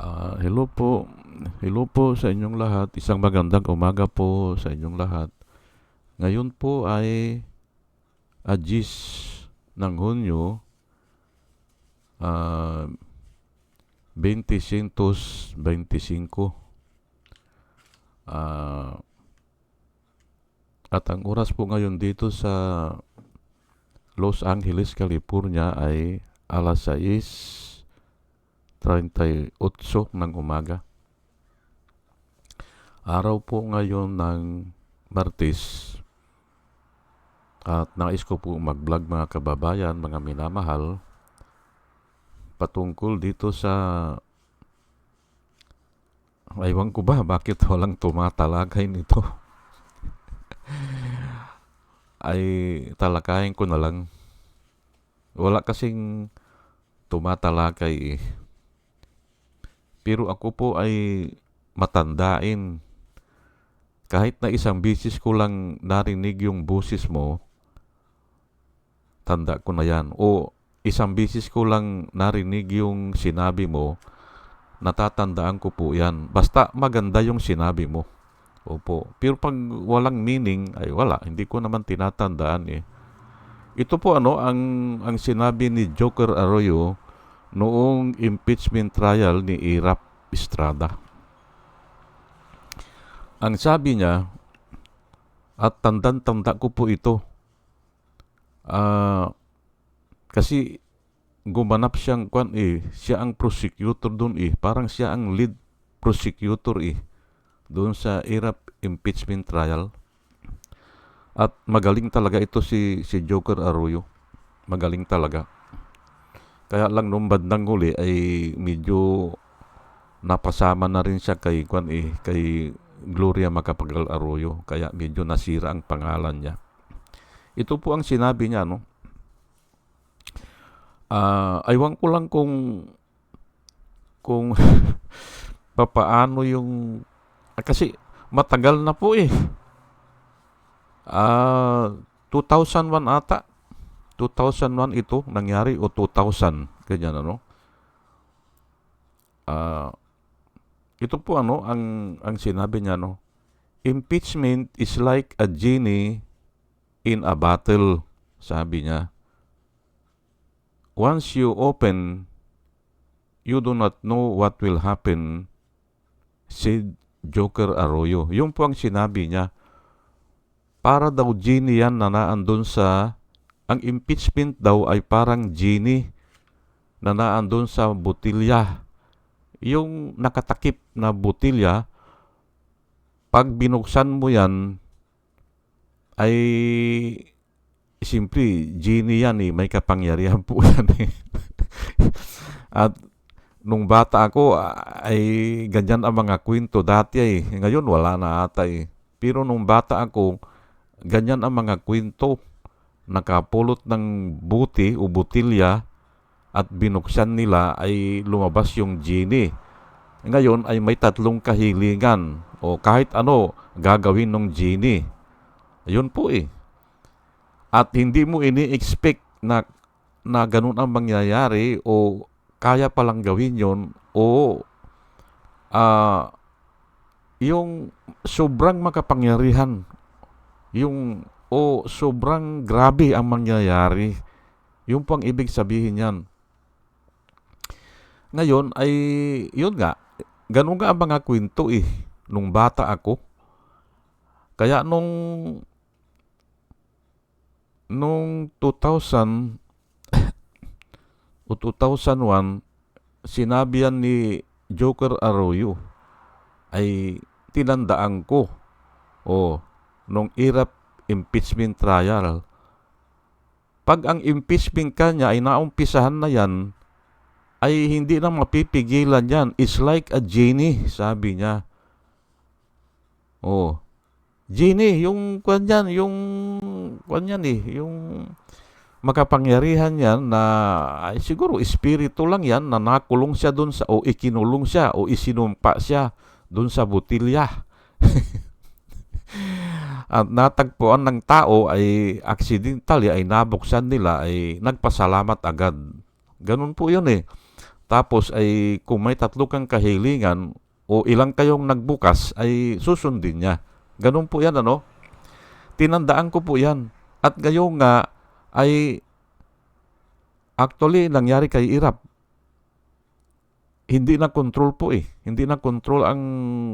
Hello po. Hello po sa inyong lahat. Isang magandang umaga po sa inyong lahat. Ngayon po ay 10 ng Hunyo, ah, 2025. Ah, at ang oras po ngayon dito sa Los Angeles, California ay alas 6:38 ng umaga. Araw po ngayon ng Martes at nais ko po mag-vlog mga kababayan, mga minamahal, patungkol dito sa, aywan ko ba bakit walang tumatalakay nito. Ay talakayin ko na lang. Wala kasing tumatalakay eh. Pero ako po ay matandain. Kahit na isang bisis ko lang narinig yung boses mo, tanda ko na yan. O isang bisis ko lang narinig yung sinabi mo, natatandaan ko po yan. Basta maganda yung sinabi mo. Opo. Pero pag walang meaning, ay wala. Hindi ko naman tinatandaan eh. Ito po ang sinabi ni Joker Arroyo noong impeachment trial ni Irap Estrada. Ang sabi niya, at tandang-tanda ko po ito, kasi gumanap siyang siya ang prosecutor doon eh. Parang siya ang lead prosecutor eh doon sa Irap impeachment trial. At magaling talaga ito si Joker Arroyo. Magaling talaga. Kaya lang nung bandang huli ay medyo napasama na rin siya kay Gloria Macapagal Arroyo. Kaya medyo nasira ang pangalan niya. Ito po ang sinabi niya, no? Aywan ko lang kung papaano yung kasi matagal na po eh. 2001 ata. 2001 ito nangyari o 2000 ganyan ito po ang sinabi niya, no. Impeachment is like a genie in a bottle, sabi niya. Once you open, you do not know what will happen, said Joker Arroyo. Yung po ang sinabi niya. Para daw genie yan na naandun ang impeachment daw ay parang genie na naandun sa botilya. Yung nakatakip na botilya, pag binuksan mo yan, ay simpre, genie yan eh. May kapangyarihan po yan eh. At nung bata ako, ay ganyan ang mga kwento dati eh. Ngayon wala na ata eh. Pero nung bata ako, ganyan ang mga kwento. Nakapulot ng buti o botilya at binuksan nila ay lumabas yung genie. Ngayon ay may 3 kahilingan o kahit ano gagawin ng genie. Ayun po eh. At hindi mo ini-expect na ganun ang mangyayari o kaya palang gawin yon o yung sobrang makapangyarihan sobrang grabe ang mangyayari. Yung pang ibig sabihin yan. Ngayon ay, yun nga, ganun nga ang mga kwento eh, nung bata ako. Kaya nung 2000 o 2001, sinabi yan ni Joker Arroyo, ay tinandaan ko. Nung Irap impeachment trial. Pag ang impeachment kanya ay naumpisahan na yan, ay hindi na mapipigilan yan. It's like a genie, sabi niya. Genie, yung makapangyarihan yan na ay siguro espiritu lang yan na nakulong siya doon o ikinulong siya o isinumpa siya doon sa botilya. At natagpuan ng tao ay accidentally ay nabuksan nila ay nagpasalamat agad. Ganun po yun eh. Tapos ay kung may 3 kang kahilingan o ilang kayong nagbukas ay susundin niya. Ganun po yan, ano? Tinandaan ko po yan. At ngayon nga ay actually nangyari kay Irap. Hindi na control po eh. Hindi na control ang,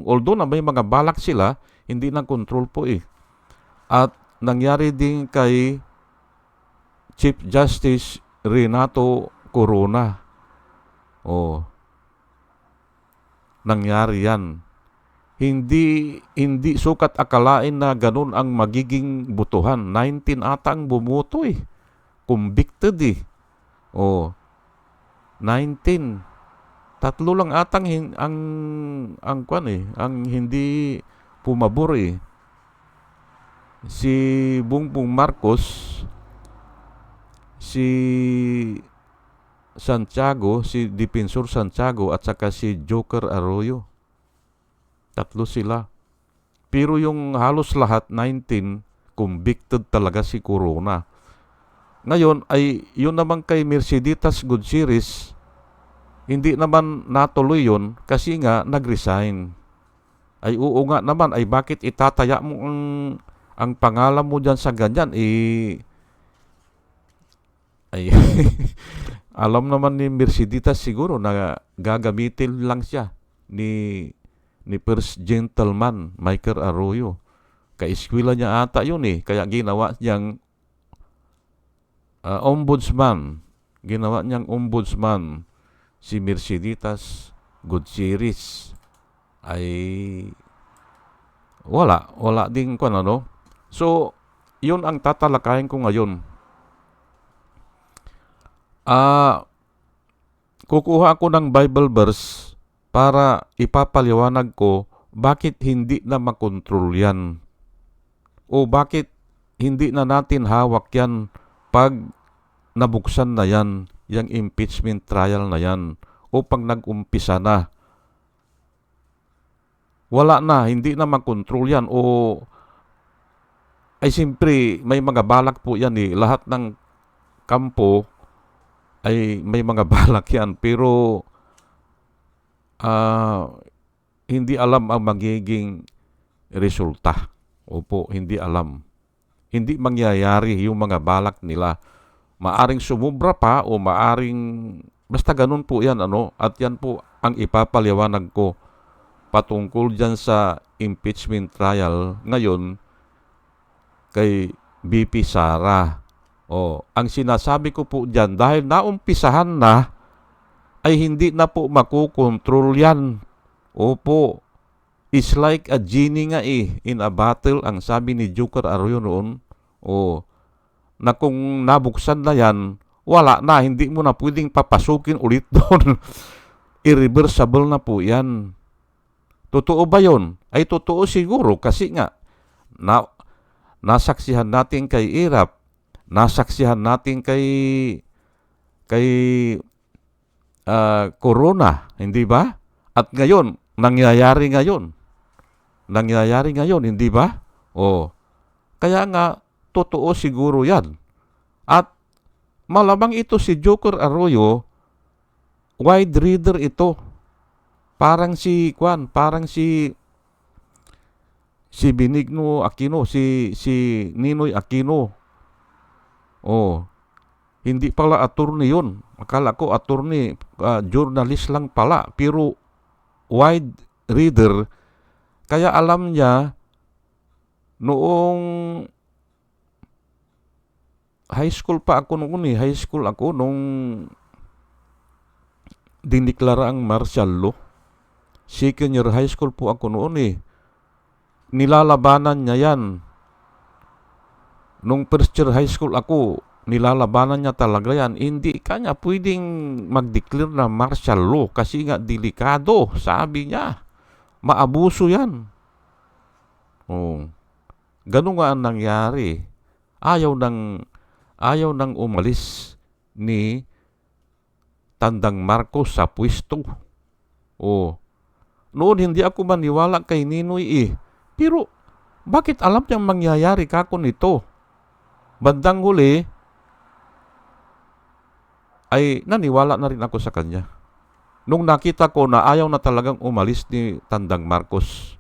although na may mga balak sila, hindi na control po eh. At nangyari din kay Chief Justice Renato Corona. Oh, nangyari yan. Hindi sukat akalain na ganun ang magiging butuhan. 19 ata ang bumoto eh. Convicted eh. Oh, 19. 3 lang atang ang kwan eh, ang hindi pumabor eh. Si Bongbong Marcos, si Santiago, si Defensor Santiago at saka si Joker Arroyo. 3 sila. Pero yung halos lahat, 19, convicted talaga si Corona. Ngayon ay yun naman kay Merceditas Gutierrez, hindi naman natuloy yun kasi nga nag-resign. Ay oo nga naman, ay bakit itataya mo ang pangalan mo dyan sa ganyan? Ay, alam naman ni Merceditas siguro na gagamitin lang siya ni First Gentleman Michael Arroyo. Kaiskwela niya ata yun eh. Kaya ginawa niyang ombudsman. Ginawa niyang ombudsman si Merceditas Gutierrez. Ay wala din ko ano. So, yun ang tatalakayin ko ngayon. Kukuha ako ng Bible verse para ipapaliwanag ko bakit hindi na makontrol yan. O bakit hindi na natin hawak yan pag nabuksan na yan, yung impeachment trial na yan, o pag nag-umpisa na. Wala na, hindi na makontrol yan. O ay simpre may mga balak po yan eh. Lahat ng kampo ay may mga balak yan. Pero hindi alam ang magiging resulta. Opo, hindi alam. Hindi mangyayari yung mga balak nila. Maaring sumubra pa o maaring basta ganun po yan ano. At yan po ang ipapaliwanag ko patungkol dyan sa impeachment trial ngayon kay BP Sara. Ang sinasabi ko po dyan, dahil naumpisahan na, ay hindi na po makukontrol yan. Opo, it's like a genie nga eh, in a bottle, ang sabi ni Joker Arroyo noon. Na kung nabuksan na yan, wala na, hindi mo na pwedeng papasukin ulit doon. Irreversible na po yan. Totoo ba yun? Ay totoo siguro kasi nga nasaksihan natin kay Irap, nasaksihan natin kay Corona, hindi ba? At ngayon, nangyayari ngayon, hindi ba? Kaya nga totoo siguro yan. At malamang ito si Joker Arroyo, wide reader ito. Parang si Benigno Aquino, si Ninoy Aquino. Hindi pala attorney yun. Akala ko attorney, journalist lang pala. Pero wide reader. Kaya alam niya noong high school pa ako noon eh. High school ako nung diniklara ang martial law. Second year high school po ako noon eh. Nilalabanan niya yan. Nung first year high school ako, nilalabanan niya talaga yan. Hindi kanya pwedeng mag-declare na martial law kasi nga delikado, sabi niya. Maabuso yan. Ganun nga ang nangyari. Ayaw nang umalis ni Tandang Marcos sa pwesto. Noon hindi ako maniwala kay Ninoy eh. Pero bakit alam niyang mangyayari kako nito? Bandang huli ay naniwala na rin ako sa kanya. nung nakita ko na ayaw na talagang umalis ni Tandang Marcos.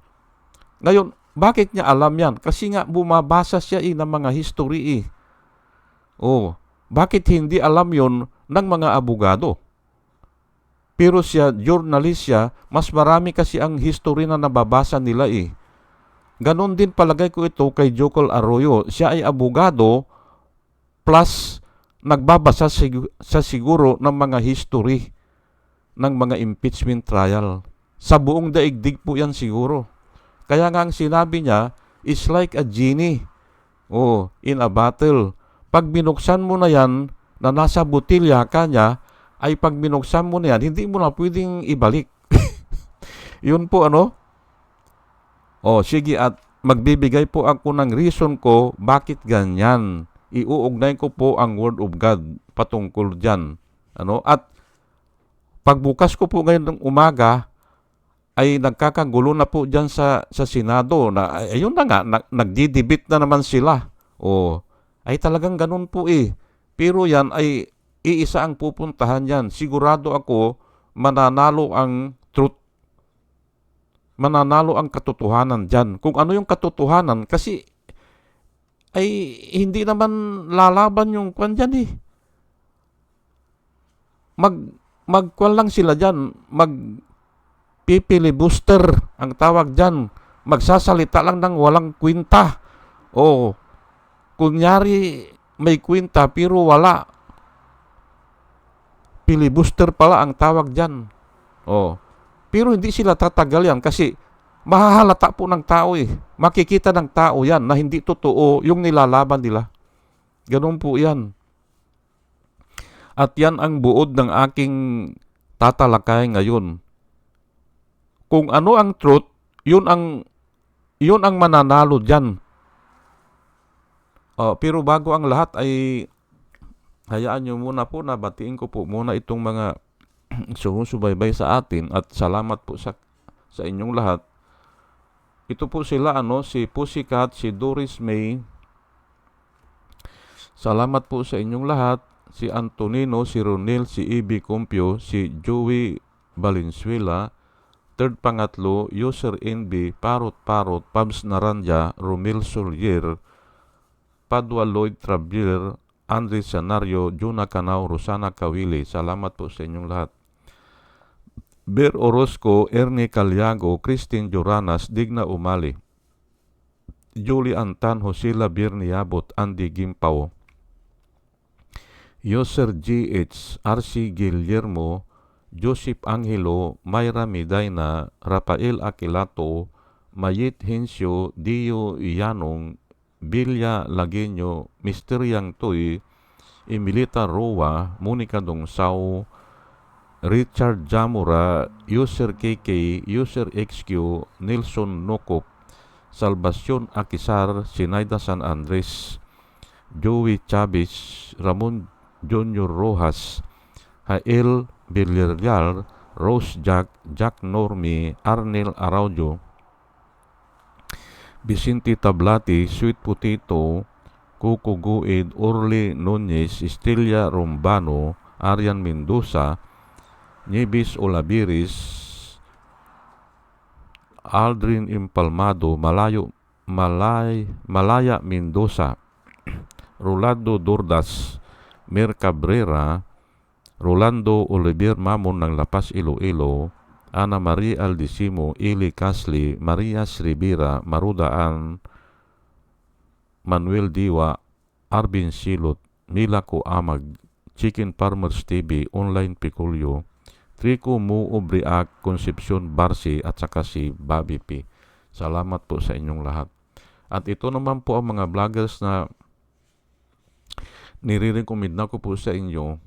Ngayon, bakit niya alam yan? Kasi nga bumabasa siya ng mga history. Oh, bakit hindi alam yon ng mga abogado? Pero siya, journalist siya, mas marami kasi ang history na nababasa nila. Ganon din palagay ko ito kay Jokol Arroyo. Siya ay abogado plus nagbabasa sa siguro ng mga history ng mga impeachment trial. Sa buong daigdig po yan siguro. Kaya nga ang sinabi niya is like a genie in a bottle. Pag binuksan mo na yan, na nasa botilya ka niya, ay pag binuksan mo na yan, hindi mo na pwedeng ibalik. Yun po sige, at magbibigay po ako ng reason ko bakit ganyan. Iuugnay ko po ang Word of God patungkol dyan. At pagbukas ko po ngayon ng umaga, ay nagkakagulo na po dyan sa Senado. Ayun na nga, nagdidebate na naman sila. Ay talagang ganun po Pero yan ay iisa ang pupuntahan yan. Sigurado ako mananalo ang truth. Mananalo ang katotohanan dyan. Kung ano yung katotohanan, kasi ay hindi naman lalaban yung kwan dyan Magkwan lang sila dyan. Pipilibuster ang tawag dyan. Magsasalita lang ng walang kwenta. Kunyari may kwenta pero wala. Filibuster pala ang tawag dyan. Pero hindi sila tatagal yan kasi mahahalata po ng tao Makikita ng tao yan na hindi totoo yung nilalaban nila. Ganun po yan. At yan ang buod ng aking tatalakay ngayon. Kung ano ang truth, yun ang mananalo dyan. Pero bago ang lahat ay hayaan nyo muna po na batiin ko po muna itong mga sumusubaybay sa atin at salamat po sa inyong lahat. Ito po sila si Pussycat, si Doris May. Salamat po sa inyong lahat. Si Antonino, si Ronel, si Ibi Compio, si Joey Valenzuela, third pangatlo, User NB, Parot, Pabs Naranja, Romel Solier, Padua Lloyd Trabier, Andre Sanario, Juna Canao, Rosana Kawili. Salamat po sa inyong lahat. Ber Orozco, Ernie Calyago, Christine Joranas, Digna Umali, Julie Antan, Josila Birniabot, Andy Gimpaw, Yoser GH, RC Guillermo, Joseph Angelo, Mayra Medina, Rafael Aquilato, Mayit Hensio, Dio Yanong, Bilya Lagueño, Mr. Yang Toy, Emilita Roa, Monica Dongsao, Richard Jamura, User KK, User XQ, Nelson Nokop, Salvacion Akisar, Sinaida San Andres, Joey Chavez, Ramon Junior Rojas, Hael Villarreal, Rose Jack Normi, Arnel Araujo, Vicente Tablati, Sweet Potato, Coco Guid, Orly Nunez, Estelia Rombano, Arian Mendoza, Nieves Olabiris, Aldrin Impalmado, Malaya Mendoza, Rolando Dordas, Mer Cabrera, Rolando Oliver Mamon ng Lapas Iloilo, Ana Maria Aldisimo, Ili Casli, Maria Rivera, Marudaan, Manuel Diwa, Arvin Silot, Milako Amag, Chicken Farmers TV, Online Piculio, Trico Mu Obriak, Concepcion Barsi at saka si Bobby P. Salamat po sa inyong lahat. At ito naman po ang mga vloggers na nire-recommend na ko po sa inyo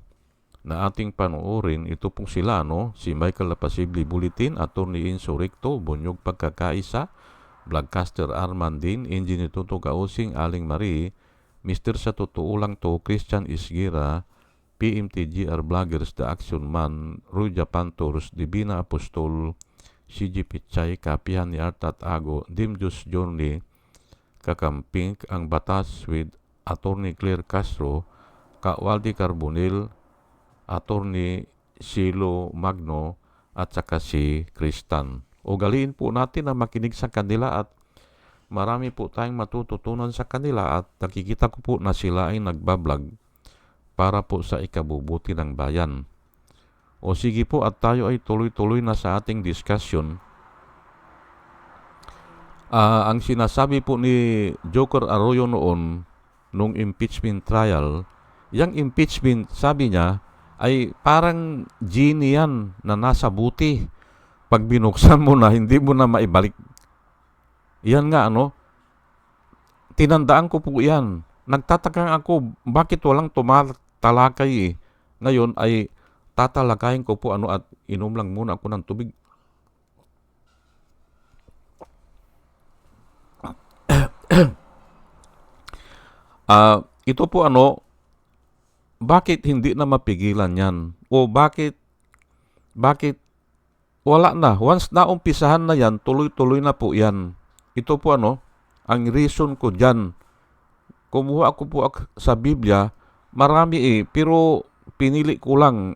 na ating panoorin. Ito pong sila, si Michael Lapasibli Bulletin, Attorney Inso Recto, Bunyog Pagkakaisa, Vlogcaster Armandin, Engineer Tuto Kausing, Aling Marie, Mr. Sa Totoo Lang To, Christian Isgira, PMTGR Vloggers, The Action Man, Ruja Pantors, Divina Apostol, CG Pichay, Kapihan ni Artat Ago, Dimjus Journey, Kakampink, Ang Batas with Attorney Claire Castro, Kawaldi Carbonil, Attorney Silo Magno, at saka si Kristan. Ugaliin po natin na makinig sa kanila at marami po tayong matututunan sa kanila at nakikita ko po na sila ay nagbablog para po sa ikabubuti ng bayan. O sige po at tayo ay tuloy-tuloy na sa ating discussion. Ang sinasabi po ni Joker Arroyo noon nung impeachment trial, yung impeachment, sabi niya, ay parang genie yan na nasa buti. Pag binuksan mo na, hindi mo na maibalik. Yan nga, tinandaan ko po yan. Nagtataka ako, bakit walang tumatalakay eh. Ngayon ay tatalakayin ko po at inom lang muna ako ng tubig. Ito po bakit hindi na mapigilan yan? O bakit wala na? Once na umpisahan na yan, tuloy-tuloy na po yan. Ito po ang reason ko dyan. Kumuha ako po sa Biblia, marami pero pinili ko lang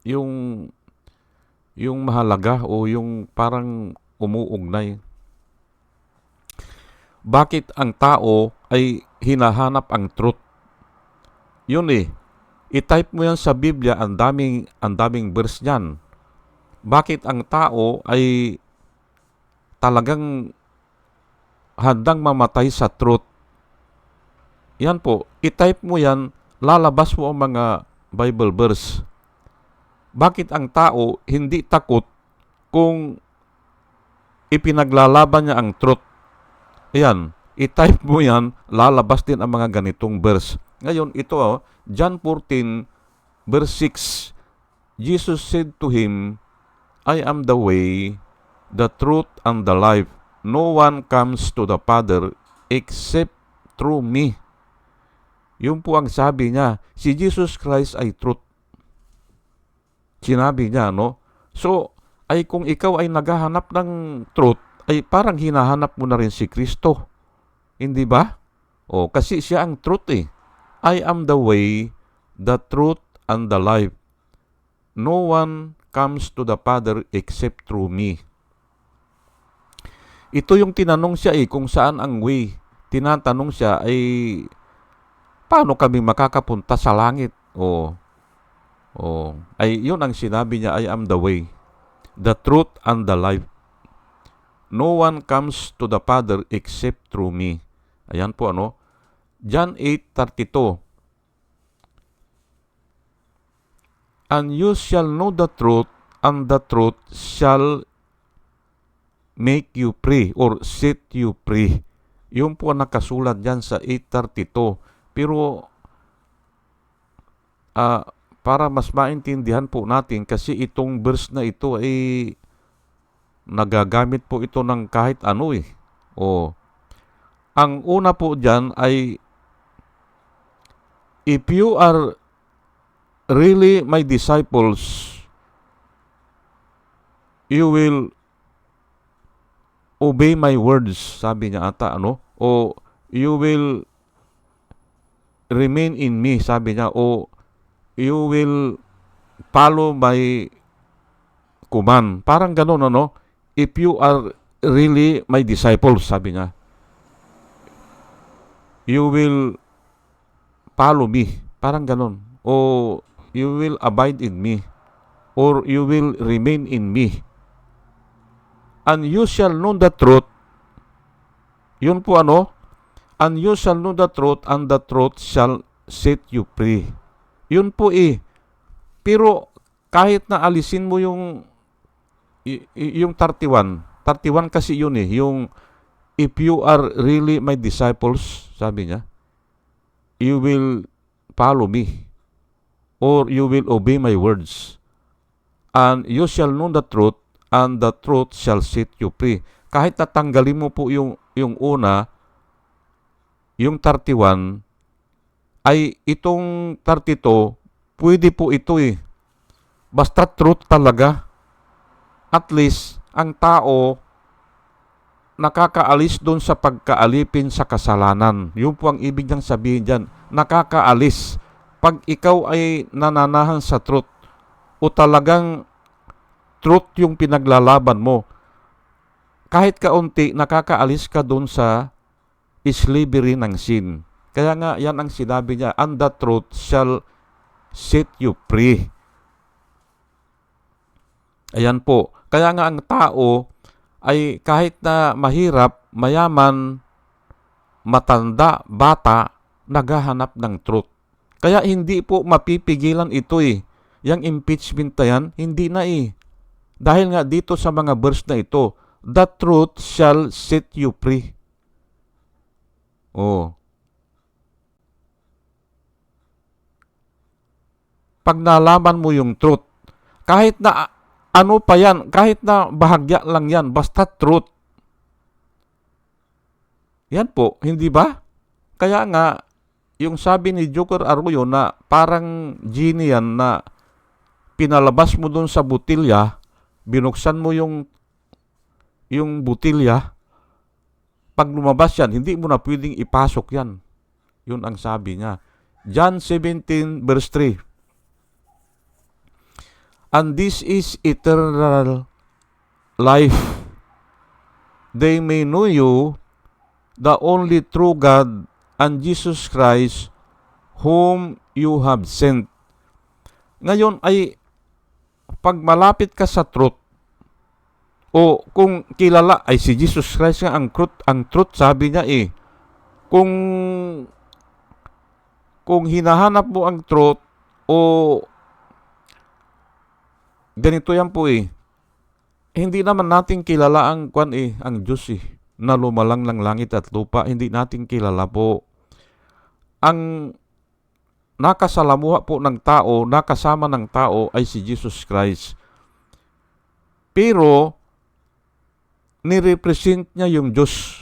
yung mahalaga o yung parang umuugnay. Bakit ang tao ay hinahanap ang truth? Yun i-type mo yan sa Biblia, ang daming verse niyan. Bakit ang tao ay talagang handang mamatay sa truth? Yan po, i-type mo yan, lalabas mo ang mga Bible verse. Bakit ang tao hindi takot kung ipinaglalaban niya ang truth? Ayan, i-type mo yan, lalabas din ang mga ganitong verse. Ngayon, ito John 14, verse 6, Jesus said to him, I am the way, the truth, and the life. No one comes to the Father except through me. Yun po ang sabi niya. Si Jesus Christ ay truth. Sinabi niya, So, ay kung ikaw ay naghahanap ng truth, ay parang hinahanap mo na rin si Kristo. Hindi ba? Kasi siya ang truth I am the way, the truth, and the life. No one comes to the Father except through me. Ito yung tinanong siya kung saan ang way. Tinatanong siya paano kami makakapunta sa langit? Ay yun ang sinabi niya, I am the way, the truth, and the life. No one comes to the Father except through me. Ayan po John 8:32. And you shall know the truth, and the truth shall make you free or set you free. Yung po nakasulat dyan sa 8:32. Pero para mas maintindihan po natin, kasi itong verse na ito ay nagagamit po ito ng kahit ano Ang una po dyan ay, if you are really my disciples, you will obey my words, sabi niya ata, o you will remain in me, sabi niya, o you will follow my command. Parang ganun, if you are really my disciples, sabi niya, you will follow me. Parang ganun. O you will abide in me, or you will remain in me. And you shall know the truth. Yun po and you shall know the truth, and the truth shall set you free. Yun po Pero kahit na alisin mo yung 31 kasi yun yung if you are really my disciples, sabi niya, you will follow me, or you will obey my words, and you shall know the truth, and the truth shall set you free. Kahit natanggalin mo po yung una, yung 31, ay itong 32, pwede po ito Basta truth talaga. At least, ang tao nakakaalis doon sa pagkaalipin sa kasalanan. Yun po ang ibig niyang sabihin dyan. Nakakaalis. Pag ikaw ay nananahan sa truth, o talagang truth yung pinaglalaban mo. Kahit kaunti, nakakaalis ka dun sa slavery ng sin. Kaya nga, yan ang sinabi niya, and the truth shall set you free. Ayan po. Kaya nga ang tao ay kahit na mahirap, mayaman, matanda, bata, naghahanap ng truth. Kaya hindi po mapipigilan ito eh. Yang impeachment na yan, hindi na eh. Dahil nga dito sa mga verse na ito, the truth shall set you free. Oh. Pag nalaman mo yung truth, kahit na ano pa yan, kahit na bahagya lang yan, basta truth. Yan po, hindi ba? Kaya nga, yung sabi ni Joker Arroyo na parang genie yan na pinalabas mo dun sa butilya, binuksan mo yung butilya, pag lumabas yan, hindi mo na pwedeng ipasok yan. Yun ang sabi niya. John 17 verse 3. And this is eternal life. They may know you, the only true God, and Jesus Christ, whom you have sent. Ngayon ay, pag malapit ka sa truth, o kung kilala, ay si Jesus Christ nga ang truth, sabi niya eh. Kung hinahanap mo ang truth, o ganito yan po eh, hindi naman natin kilala ang ang Diyos eh, na lumalang ng langit at lupa. Hindi natin kilala po. Ang nakasalamuha po ng tao, nakasama ng tao ay si Jesus Christ. Pero, nirepresent niya yung Diyos.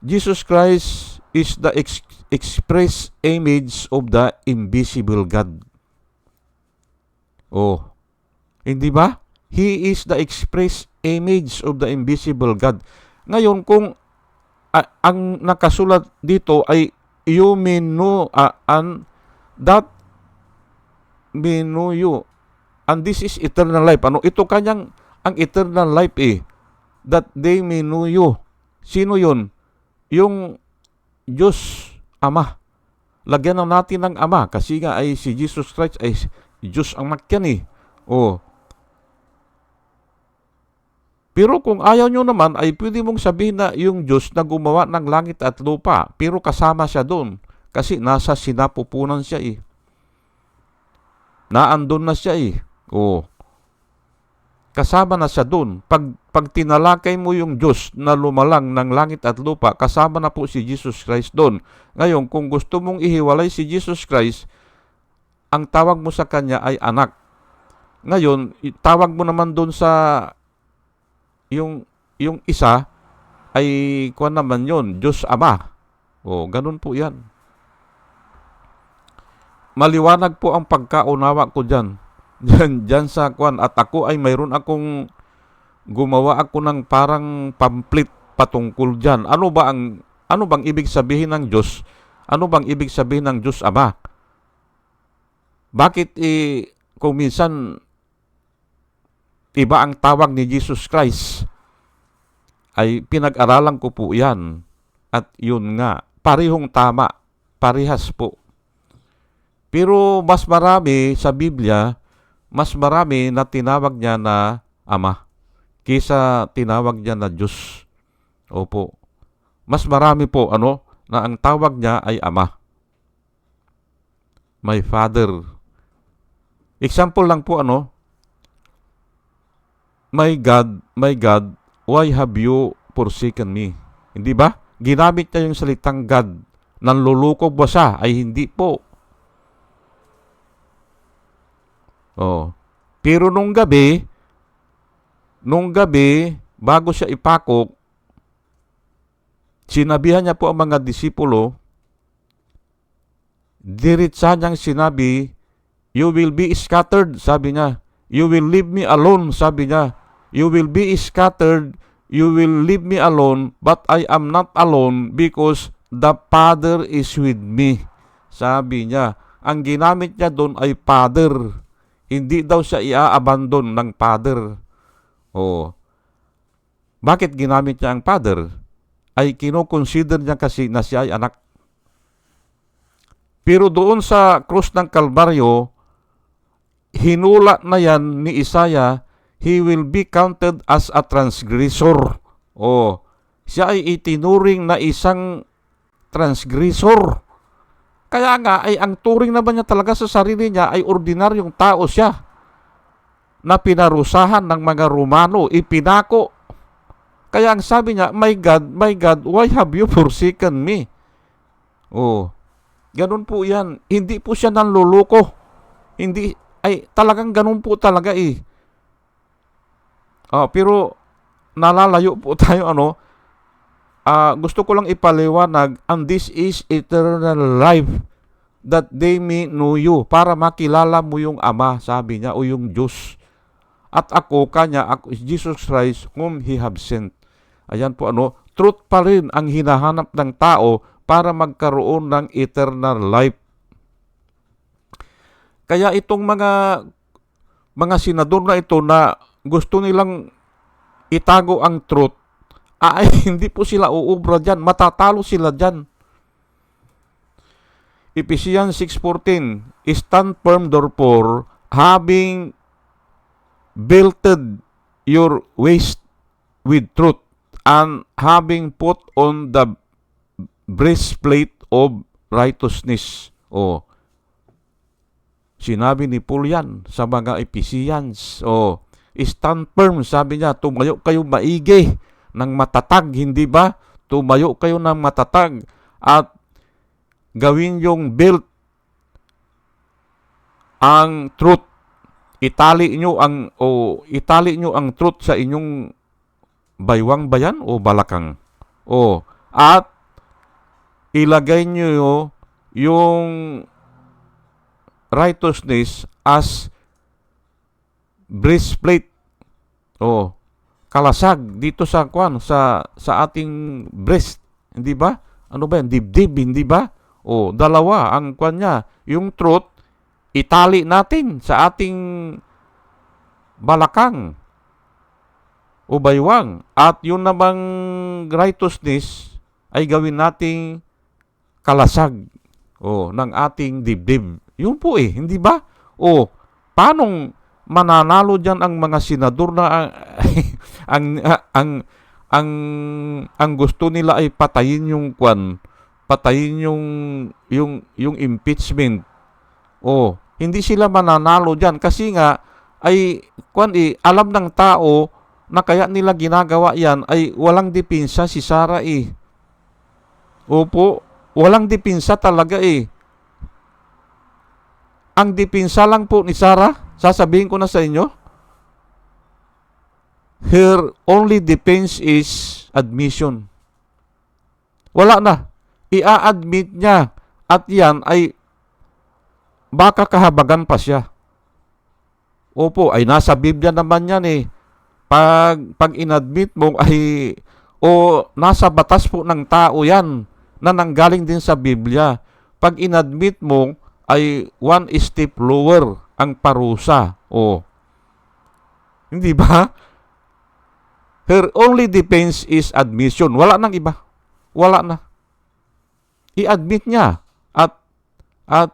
Jesus Christ is the express image of the invisible God. Oh, hindi ba? He is the express image of the invisible God. Ngayon, kung ang nakasulat dito ay you may know and that may know you, and this is eternal life. Ano ito kanyang ang eternal life eh, that they may know you. Sino yun? Yung Diyos Ama. Lagyan na natin ng Ama kasi nga ay si Jesus Christ ay Diyos ang makyan eh. Oh. Pero kung ayaw nyo naman, ay pwede mong sabihin na yung Diyos na gumawa ng langit at lupa, pero kasama siya doon. Kasi nasa sinapupunan siya eh. Naandun na siya eh. Oh. Kasama na siya doon. Pag tinalakay mo yung Diyos na lumalang ng langit at lupa, kasama na po si Jesus Christ doon. Ngayon, kung gusto mong ihiwalay si Jesus Christ, ang tawag mo sa Kanya ay anak. Ngayon, tawag mo naman doon sa yung isa ay kuwan naman yon, Diyos Ama. O, ganun po yan. Maliwanag po ang pagkaunawa ko dyan. Diyan sa kuwan. At ako ay mayroon akong gumawa ako ng parang pamphlet patungkol dyan. Ano bang ibig sabihin ng Diyos? Ano bang ibig sabihin ng Diyos Ama? Bakit kung minsan iba ang tawag ni Jesus Christ, ay pinag-aralan ko po yan. At yun nga, parehong tama, parehas po. Pero mas marami sa Biblia, mas marami na tinawag niya na Ama kaysa tinawag niya na Diyos. Opo. Mas marami po na ang tawag niya ay Ama. My Father. Example lang po My God, why have you forsaken me? Hindi ba? Ginamit niya yung salitang God. Nanlulukog ba siya? Ay hindi po. Oh. Pero nung gabi, bago siya ipakok, sinabihan niya po ang mga disipulo, diretsa niyang sinabi, you will be scattered, sabi niya. You will leave me alone, sabi niya. You will be scattered, you will leave me alone, but I am not alone because the Father is with me. Sabi niya. Ang ginamit niya doon ay Father. Hindi daw siya i-abandon ng father. Oh, bakit ginamit niya ang father? Ay kinoconsider niya kasi na siya ay anak. Pero doon sa krus ng Kalbaryo, hinula na yan ni Isaiah, he will be counted as a transgressor. Oh, siya ay itinuring na isang transgressor. Kaya nga ay ang turing naman niya talaga sa sarili niya ay ordinaryong tao siya na pinarusahan ng mga Romano, ipinako. Kaya ang sabi niya, my God, why have you forsaken me? Oh, ganun po yan. Hindi po siya nanluloko. Hindi, ay talagang ganun po talaga eh. Pero nalalayo po tayo gusto ko lang ipaliwanag, and this is eternal life, that they may know you, para makilala mo yung Ama, sabi niya, o yung Diyos. At ako is Jesus Christ whom He have sent. Ayan po truth pa rin ang hinahanap ng tao para magkaroon ng eternal life. Kaya itong mga senador na ito na gusto nilang itago ang truth, ay hindi po sila uubra dyan. Matatalo sila dyan. Ephesians 6:14, stand firm therefore, having belted your waist with truth, and having put on the breastplate of righteousness. Sinabi ni Paul yan sa mga Ephesians. Stand firm, sabi niya, tumayo kayo maigi ng matatag, hindi ba? Tumayo kayo ng matatag at gawin yung belt ang truth. Itali nyo ang truth sa inyong baywang bayan o balakang. At ilagay nyo yung righteousness as breastplate. Kalasag dito sa ating breast, hindi ba? Ano ba yan? Dibdib, hindi ba? Dalawa ang niya. Yung truth, itali natin sa ating balakang o baywang. At yung namang righteousness ay gawin nating kalasag ng ating dibdib. Yun po hindi ba? Paanong mananalo diyan ang mga senador na ang gusto nila ay patayin yung impeachment. Hindi sila mananalo diyan kasi nga ay alam ng tao na kaya nila ginagawa yan ay walang depensa si Sarah Opo, walang depensa talaga Ang depensa lang po ni Sarah, sasabihin ko na sa inyo, her only defense is admission. Wala na. I-admit niya. At yan ay baka kahabagan pa siya. Opo, ay nasa Biblia naman yan Pag inadmit mo ay nasa batas po ng tao yan na nanggaling din sa Biblia. Pag inadmit mo ay one step lower ang parusa. Hindi ba? Her only defense is admission. Wala nang iba. Wala na. I-admit niya at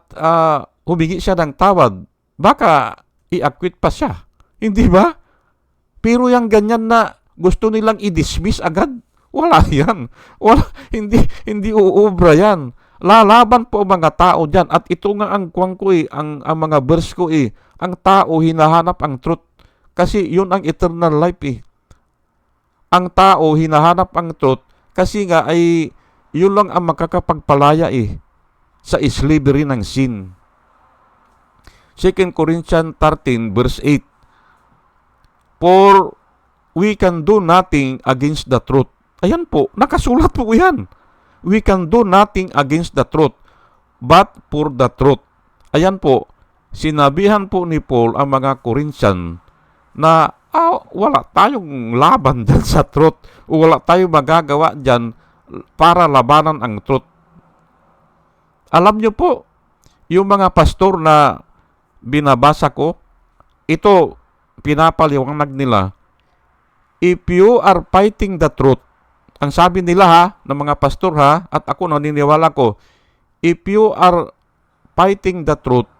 humingi siya ng tawad. Baka i-acquit pa siya. Hindi ba? Pero yung ganyan na gusto nilang i-dismiss agad, wala yan. Hindi uubra yan. Lalaban po ang mga tao dyan. At ito nga ang kuwang ko ang mga verse ko ang tao hinahanap ang truth. Kasi yun ang eternal life Ang tao hinahanap ang truth kasi nga ay yun lang ang makakapagpalaya sa slavery ng sin. 2 Corinthians 13 verse 8, for we can do nothing against the truth. Ayan po, nakasulat po yan. We can do nothing against the truth, but for the truth. Ayan po, sinabihan po ni Paul ang mga Corinthian na wala tayong laban dyan sa truth. Wala tayong magagawa dyan para labanan ang truth. Alam nyo po, yung mga pastor na binabasa ko, ito, pinapaliwanag nila, if you are fighting the truth, ang sabi nila ha, ng mga pastor ha, at ako naniniwala ko, if you are fighting the truth,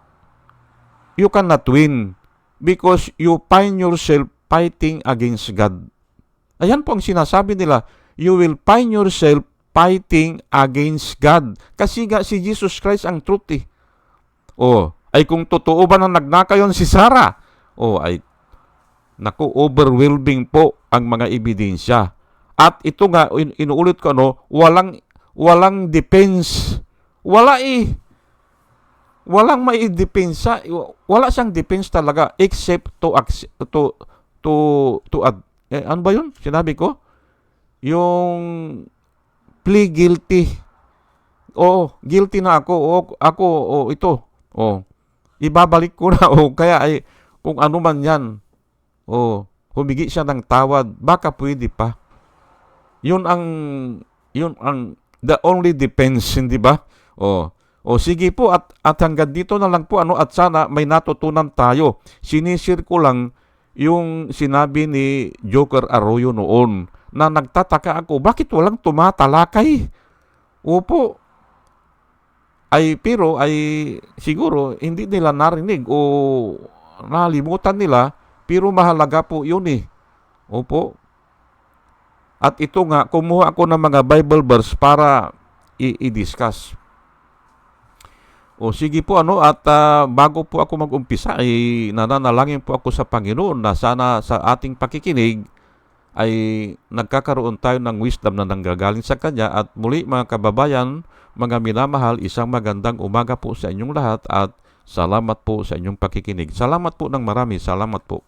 you cannot win because you find yourself fighting against God. Ayan po ang sinasabi nila, you will find yourself fighting against God. Kasi nga si Jesus Christ ang truth eh. Ay kung totoo ba na nagnakaw yun si Sarah? Ay naku, overwhelming po ang mga ebidensya. At ito nga, inuulit ko, walang defense. Wala eh. Walang maidepensa. Wala siyang defense talaga except ano ba yun? Sinabi ko? Yung plea guilty. Guilty na ako. Ito. Ibabalik ko na. Kaya ay, kung ano man yan. Humingi siya ng tawad. Baka pwede pa. Yun ang the only defense, hindi ba? Sige po at hanggang dito na lang po at sana may natutunan tayo. Sinisir ko lang yung sinabi ni Joker Arroyo noon na nagtataka ako, bakit walang tumatalakay? Pero siguro hindi nila narinig o nalimutan nila, pero mahalaga po yun eh. At ito nga, kumuha ako ng mga Bible verse para i-discuss. Sige po at bago po ako mag-umpisa ay nananalangin po ako sa Panginoon na sana sa ating pakikinig ay nagkakaroon tayo ng wisdom na nanggagaling sa Kanya. At muli mga kababayan, mga minamahal, isang magandang umaga po sa inyong lahat at salamat po sa inyong pakikinig. Salamat po ng marami. Salamat po.